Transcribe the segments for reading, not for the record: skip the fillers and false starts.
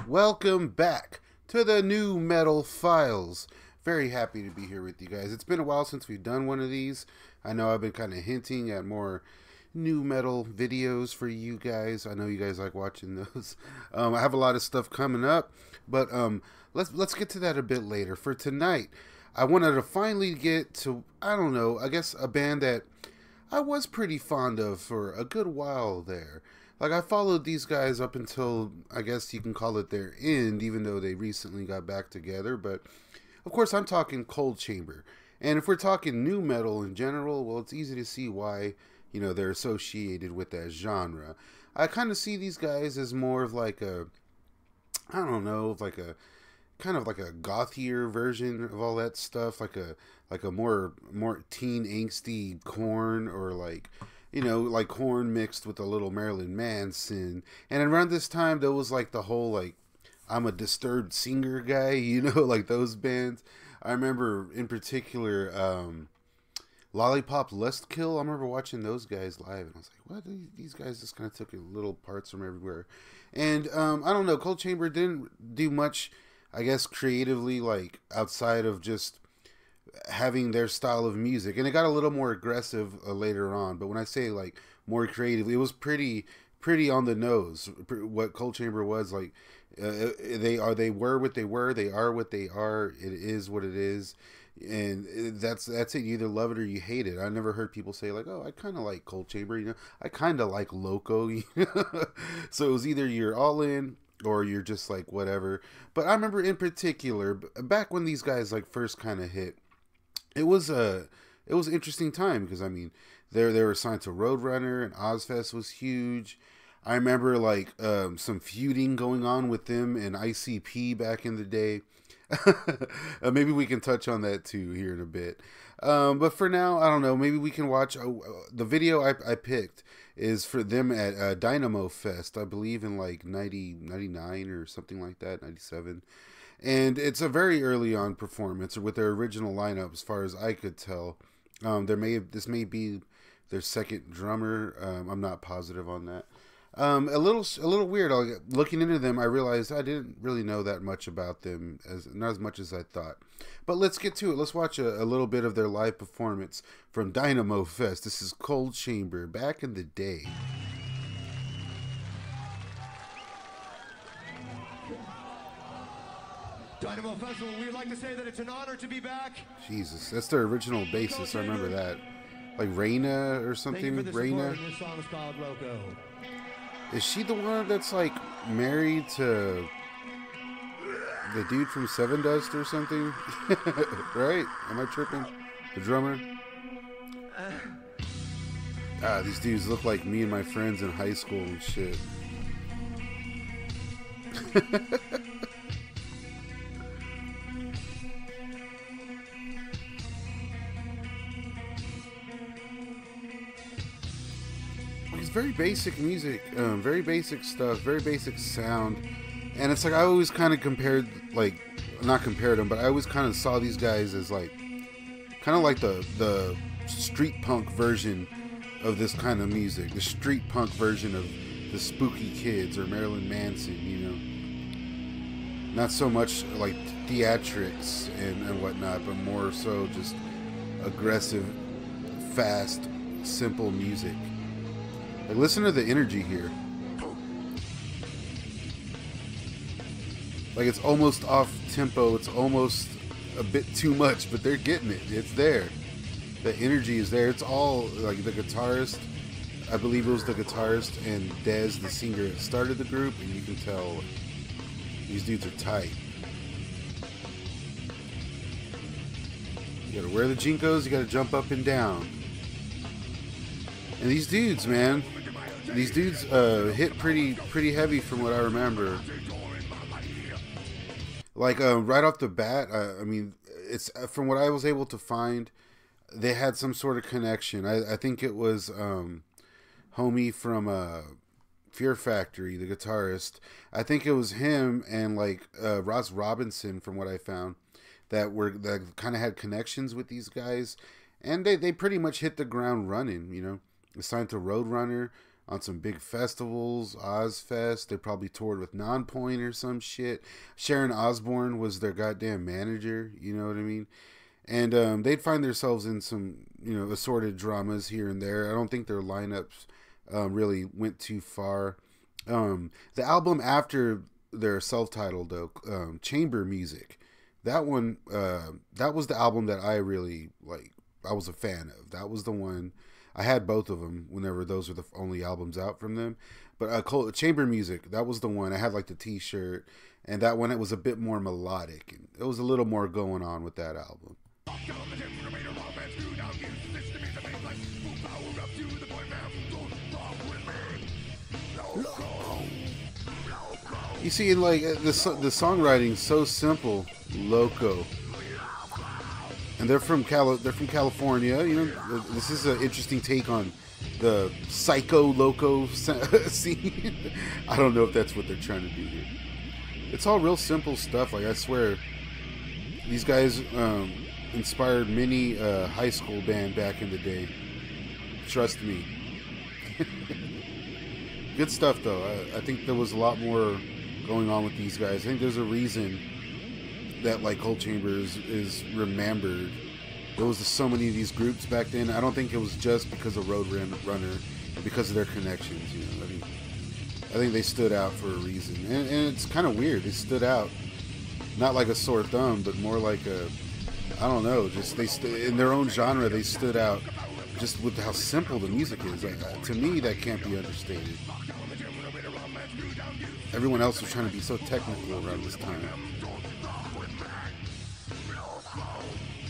Welcome back to the New Metal Files. Very happy to be here with you guys. It's been a while since we've done one of these. I know I've been kind of hinting at more new metal videos for you guys. I know you guys like watching those. I have a lot of stuff coming up, but let's get to that a bit later. For tonight, I wanted to finally get to, I don't know, I guess a band that I was pretty fond of for a good while there. Like, I followed these guys up until, I guess you can call it their end, even though they recently got back together. But, of course, I'm talking Cold Chamber. And if we're talking new metal in general, well, it's easy to see why, you know, they're associated with that genre. I kind of see these guys as more of like a, I don't know, like a, kind of like a gothier version of all that stuff. Like a more teen angsty Korn, or like, you know, like Korn mixed with a little Marilyn Manson. And around this time, there was like the whole, like, I'm a Disturbed singer guy, you know, like those bands. I remember in particular, Lollipop Lust Kill. I remember watching those guys live, and I was like, what? These guys just kind of took little parts from everywhere. And I don't know, Cold Chamber didn't do much, I guess, creatively, like outside of just having their style of music, and it got a little more aggressive later on. But when I say like more creatively, it was pretty on the nose what Cold Chamber was like. They were what they were, they are what they are, it is what it is, and that's it. You either love it or you hate it. I never heard people say like, oh, I kind of like Cold Chamber, you know, I kind of like Loco. So it was either you're all in or you're just like whatever. But I remember in particular, back when these guys like first kind of hit, it was an interesting time, because I mean, they were signed to Roadrunner, and Ozfest was huge. I remember like some feuding going on with them and ICP back in the day. Maybe we can touch on that too here in a bit. But for now, I don't know. Maybe we can watch the video I picked is for them at Dynamo Fest, I believe in like 99 or something like that, 97. And it's a very early on performance with their original lineup, as far as I could tell. This may be their second drummer. I'm not positive on that. A little weird. Looking into them, I realized I didn't really know that much about them, not as much as I thought. But let's get to it. Let's watch a little bit of their live performance from Dynamo Fest. This is Cold Chamber back in the day. Dynamo Festival, we'd like to say that it's an honor to be back. Jesus, that's their original bassist. I remember that. Like Reina or something. Reina. This song is called Loco. Is she the one that's like married to the dude from Seven Dust or something? Right? Am I tripping? The drummer? These dudes look like me and my friends in high school and shit. It's very basic music, very basic stuff, very basic sound, and it's like I always kind of not compared them, but I always kind of saw these guys as like, kind of like the street punk version of this kind of music, the street punk version of the Spooky Kids or Marilyn Manson, you know, not so much like theatrics and whatnot, but more so just aggressive, fast, simple music. Like, listen to the energy here. Like, it's almost off tempo. It's almost a bit too much, but they're getting it. It's there. The energy is there. It's all, like, the guitarist. I believe it was the guitarist and Dez, the singer, that started the group, and you can tell these dudes are tight. You gotta wear the Jinkos. You gotta jump up and down. And these dudes, man, these dudes hit pretty heavy from what I remember. Like right off the bat, I mean, it's from what I was able to find, they had some sort of connection. I think it was homie from Fear Factory, the guitarist. I think it was him and like Ross Robinson, from what I found, that kind of had connections with these guys, and they pretty much hit the ground running, you know. Signed to Roadrunner. on some big festivals, Ozfest. They probably toured with Nonpoint or some shit. Sharon Osbourne was their goddamn manager. You know what I mean? And they'd find themselves in some, assorted dramas here and there. I don't think their lineups really went too far. The album after their self-titled, though, Chamber Music, that one, that was the album that I really, I was a fan of. That was the one. I had both of them whenever those were the only albums out from them. But Chamber Music, that was the one. I had, the T-shirt, and that one, it was a bit more melodic. And it was a little more going on with that album. You see, the songwriting's so simple, loco, and they're from California. This is an interesting take on the psycho loco scene. I don't know if that's what they're trying to do here. It's all real simple stuff. I swear, these guys inspired many high school band back in the day. Trust me. Good stuff, though. I think there was a lot more going on with these guys. I think there's a reason that Cold Chamber is remembered. There was so many of these groups back then. I don't think it was just because of Roadrunner and because of their connections. I think they stood out for a reason, and it's kind of weird. They stood out, not like a sore thumb, but more like I don't know. Just in their own genre, they stood out just with how simple the music is. To me, that can't be understated. Everyone else was trying to be so technical around this time.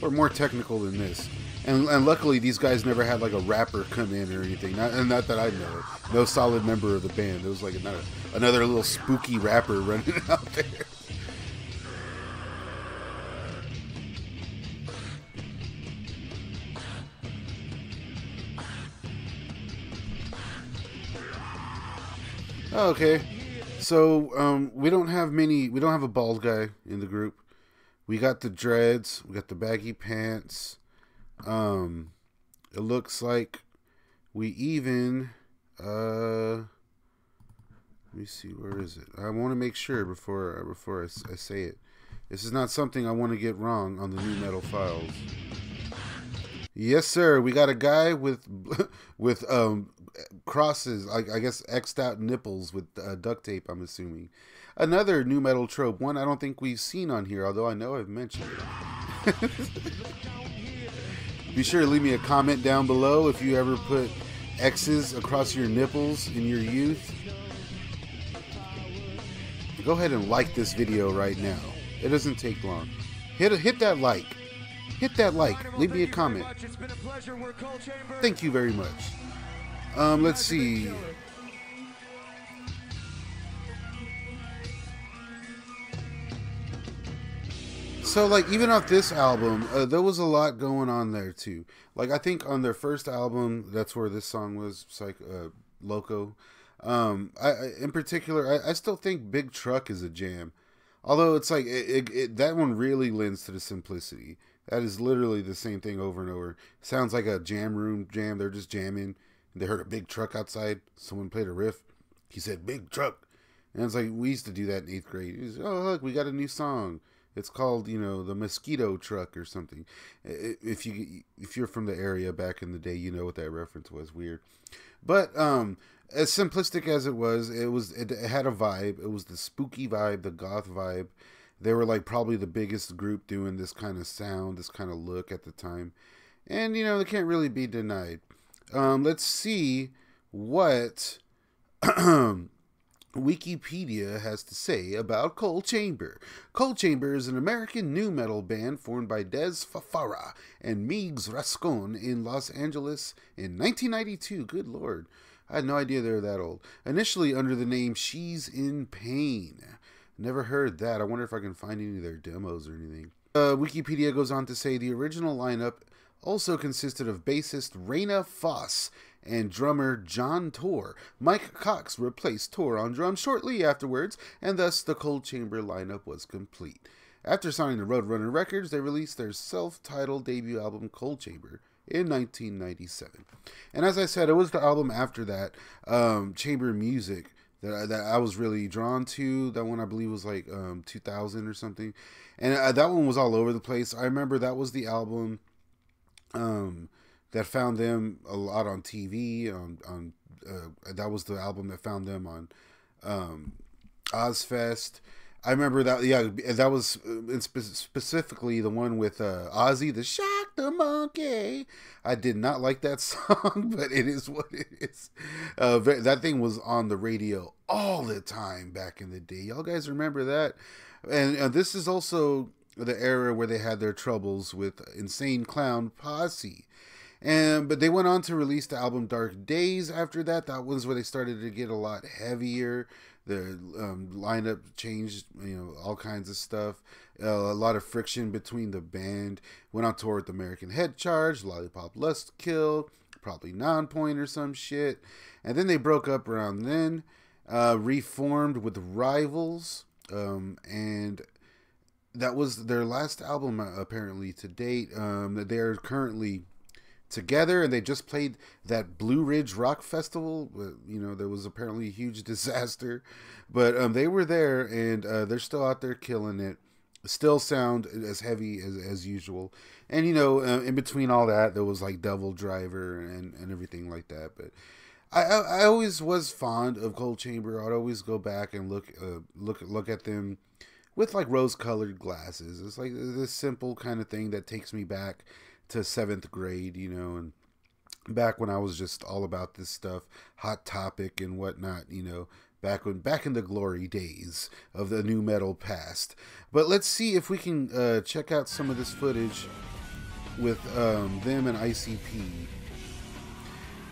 Or more technical than this. And luckily, these guys never had a rapper come in or anything. Not that I know. No solid member of the band. It was another little spooky rapper running out there. Okay. So, we don't have a bald guy in the group. We got the dreads, we got the baggy pants. It looks like we even, let me see, where is it? I want to make sure before I say it. This is not something I want to get wrong on the New Metal Files. Yes, sir. We got a guy with crosses, I guess X'd out nipples with duct tape, I'm assuming. Another new metal trope, one I don't think we've seen on here, although I know I've mentioned it. Be sure to leave me a comment down below if you ever put X's across your nipples in your youth. Go ahead and like this video right now. It doesn't take long. Hit that like. Hit that like. Leave me a comment. Thank you very much. Let's see. So, even off this album, there was a lot going on there, too. I think on their first album, that's where this song was, Loco. In particular, I still think Big Truck is a jam. Although, it's that one really lends to the simplicity. That is literally the same thing over and over. Sounds like a jam room jam. They're just jamming. They heard a big truck outside. Someone played a riff. He said, "Big truck." And it's we used to do that in 8th grade. He said, "Oh, look, we got a new song. It's called, the Mosquito Truck or something." If you're from the area back in the day, you know what that reference was. Weird. But as simplistic as it had a vibe. It was the spooky vibe, the goth vibe. They were probably the biggest group doing this kind of sound, this kind of look at the time. And, they can't really be denied. Let's see what Wikipedia has to say about Cold Chamber. Cold Chamber is an American nu metal band formed by Des Fafara and Meigs Rascon in Los Angeles in 1992. Good Lord. I had no idea they were that old. Initially under the name She's in Pain. Never heard that. I wonder if I can find any of their demos or anything. Wikipedia goes on to say the original lineup also consisted of bassist Raina Foss and drummer John Tor. Mike Cox replaced Tor on drums shortly afterwards, and thus the Cold Chamber lineup was complete. After signing to Roadrunner Records, they released their self-titled debut album, Cold Chamber, in 1997. And as I said, it was the album after that, Chamber Music, that I was really drawn to. That one I believe was like 2000 or something, and that one was all over the place. I remember that was the album that found them a lot on TV. That was the album that found them on Ozfest. I remember that. Yeah, that was specifically the one with Ozzy, the Shock the Monkey. I did not like that song, but it is what it is. That thing was on the radio all the time back in the day. Y'all guys remember that? And this is also the era where they had their troubles with Insane Clown Posse. But they went on to release the album Dark Days after that. That was where they started to get a lot heavier. The lineup changed, all kinds of stuff. A lot of friction between the band. Went on tour with American Head Charge, Lollipop Lust Kill, probably Nonpoint or some shit. And then they broke up around then, reformed with Rivals, and that was their last album apparently to date. They're currently together, and they just played that Blue Ridge Rock Festival. There was apparently a huge disaster, but they were there, and they're still out there killing it. Still sound as heavy as usual. And in between all that, there was like Devil Driver and everything like that. But I always was fond of Cold Chamber. I'd always go back and look at them with like rose-colored glasses. It's like this simple kind of thing that takes me back to 7th grade, and back when I was just all about this stuff, Hot Topic and whatnot, back in the glory days of the new metal past. But let's see if we can check out some of this footage with them and ICP.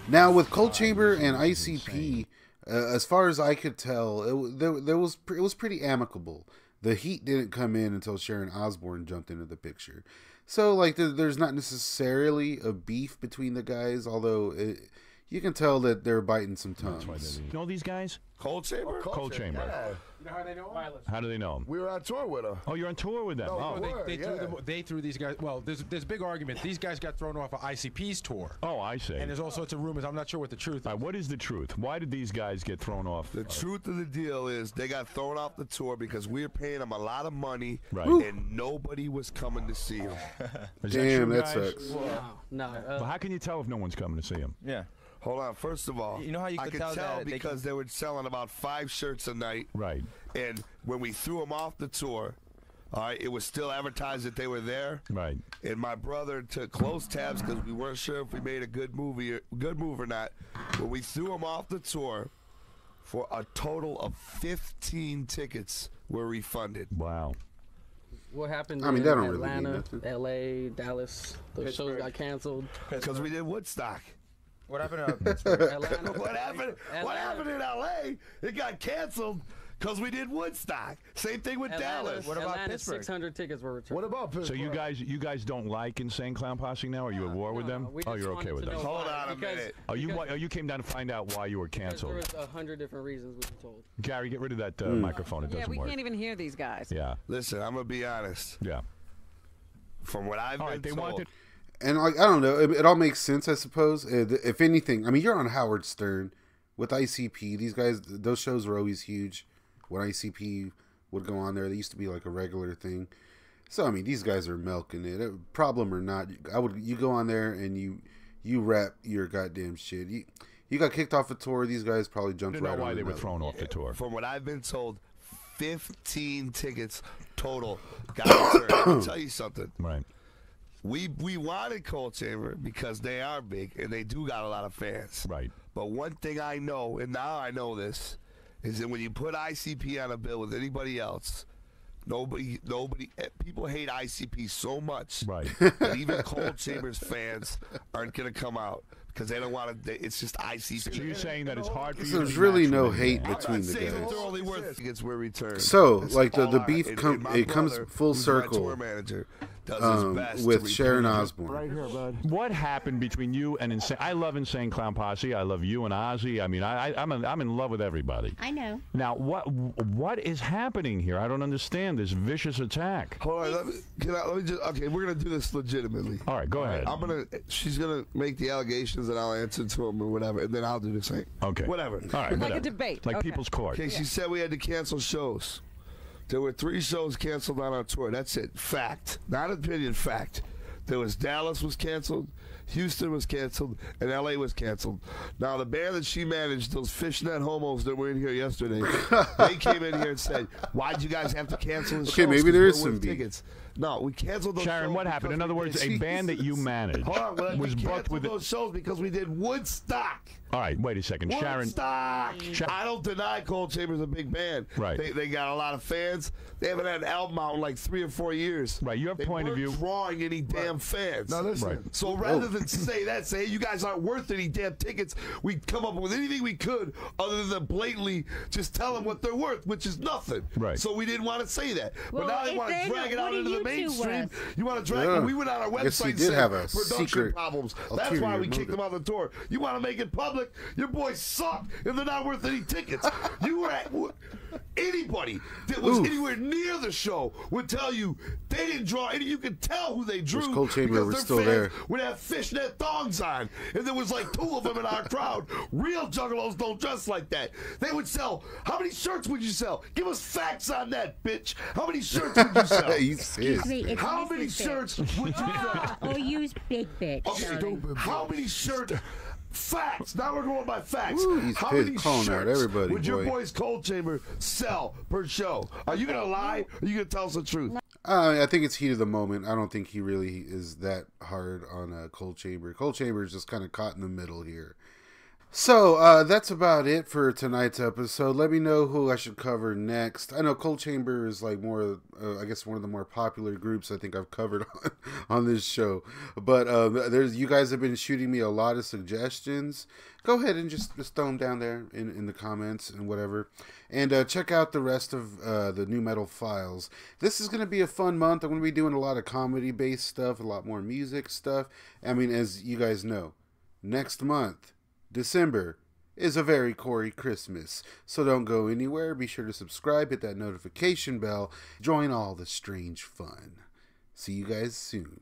Now with Cold Chamber and ICP, as far as I could tell, it was pretty amicable. The heat didn't come in until Sharon Osbourne jumped into the picture. So, like, there's not necessarily a beef between the guys, although you can tell that they're biting some tongues. You know these guys? Cold Chamber? Cold Chamber. Yeah. You know how they know him? How do they know them? We were on tour with them. Oh, you're on tour with them. No, Oh, They threw these guys. Well, there's a big argument. These guys got thrown off of ICP's tour. oh, I see. And there's all sorts of rumors. I'm not sure what the truth is. All right, what is the truth? Why did these guys get thrown off? The truth of the deal is they got thrown off the tour because we were paying them a lot of money, Right. and nobody was coming to see them. Is Damn, true, that guys? sucks. No. Well, how can you tell if no one's coming to see him? Yeah. Hold on. First of all, You know how you I could could tell that they because they were selling about 5 shirts a night. Right. And when we threw them off the tour, all right, it was still advertised that they were there. Right. And my brother took close tabs because we weren't sure if we made a good move or not. But we threw them off the tour for a total of 15 tickets were refunded. Wow. What happened I mean, in that don't really mean Atlanta, nothing. L.A., Dallas? Those shows got canceled. Because we did Woodstock. What happened to Pittsburgh? Atlanta. What happened in L.A.? It got canceled because we did Woodstock. Same thing with Dallas. What about Atlanta, Pittsburgh? 600 tickets were returned. What about So Pittsburgh? you guys don't like Insane Clown Posse now? Are you at war with them? we Oh, just you're okay wanted with to them. know Hold why, on a because- minute. Oh, you came down to find out why you were because canceled. there was 100 different reasons we were told. Gary, get rid of that microphone. It Yeah, doesn't we work. can't even hear these guys. Yeah. Listen, I'm going to be honest. Yeah. From what I've All been right. They told, wanted. And like, I don't know, it all makes sense, I suppose. If anything, I mean, you're on Howard Stern with ICP. These guys, those shows were always huge. When ICP would go on there, they used to be like a regular thing. So I mean, these guys are milking it. Problem or not, you go on there and you rap your goddamn shit. You got kicked off a tour. These guys probably jumped Didn't right know on why they were another. thrown off the tour. from what I've been told, 15 tickets total got returned. Let me tell you something. Right. We wanted Cold Chamber because they are big and they do got a lot of fans. Right. But one thing I know, and now I know this, is that when you put ICP on a bill with anybody else, people hate ICP so much Right. that even Cold Chamber's fans aren't going to come out because they don't want to. It's just ICP. So you're saying that it's hard for you. So to there's be really matched no with hate anyone. between the Saying that guys. they're only worth tickets were returned. So, That's like, the all beef and comes my full brother, circle. who's my tour manager. does his best with to Sharon repeat it. Osbourne. Right here, bud. What happened between you and Insane? I love Insane Clown Posse. I love you and Ozzy. I mean, I'm in love with everybody. I know. Now, what is happening here? I don't understand this vicious attack. Hold on, let me just. Okay, we're gonna do this legitimately. All right, go ahead. She's gonna make the allegations and I'll answer to them or whatever, and then I'll do the same. Okay. Whatever. All right. Like whatever. a debate. Like Okay. People's Court. Okay, she said we had to cancel shows. There were 3 shows canceled on our tour. That's it. Fact. Not opinion, fact. There was Dallas was canceled, Houston was canceled, and LA was canceled. Now, the band that she managed, those fishnet homos that were in here yesterday, they came in here and said, why'd you guys have to cancel the shows? Okay, maybe 'Cause there we're is some worth beef. tickets. No, we canceled those Sharon, shows. what happened? In because other we words, did- a band that you managed Hold on, well, was we booked canceled with. those shows because we did Woodstock. All right, wait a second, Sharon. Woodstock. I don't deny Cold Chamber's a big band. Right. They got a lot of fans. They haven't had an album out in like 3 or 4 years. Right, your They point of weren't view. drawing any damn fans. Now listen. Right. So rather than say that, say you guys aren't worth any damn tickets, we come up with anything we could other than blatantly just tell them what they're worth, which is nothing. Right. So we didn't want to say that. Well, but now they if want to they drag it don't, out what into are the you two mainstream. worth? You want to drag Yeah. it? We went on our I guess website he and did said have a production secret problems. That's ulterior why we kicked motive. them out the door. You want to make it public? Your boys suck, and they're not worth any tickets. You were at anybody that was anywhere near the show would tell you they didn't draw any. You could tell who they drew. Wish Cold Chamber because was their still fans there. would have fishnet thongs on, and there was like 2 of them in our crowd. Real juggalos don't dress like that. They would sell. How many shirts would you sell? Give us facts on that, bitch. How many shirts would you sell? He's pissed. Wait, it's How Mrs. many Bitch. shirts would you sell? Or use big bitch. Okay, darling. how many shirts? Facts. Now we're going by facts. Woo, he's How pissed, many calling out shirts everybody, would your boy. boys Cold Chamber sell per show? Are you gonna lie? Or are you gonna tell us the truth? I think it's heat of the moment. I don't think he really is that hard on Cold Chamber. Cold Chamber is just kind of caught in the middle here. So that's about it for tonight's episode. Let me know who I should cover next. I know Cold Chamber is like more, I guess, one of the more popular groups I think I've covered on this show. But you guys have been shooting me a lot of suggestions. Go ahead and just throw them down there in the comments and whatever. And check out the rest of the New Metal Files. This is going to be a fun month. I'm going to be doing a lot of comedy-based stuff, a lot more music stuff. I mean, as you guys know, next month, December, is a very Corey Christmas. So don't go anywhere. Be sure to subscribe, hit that notification bell, join all the strange fun. See you guys soon.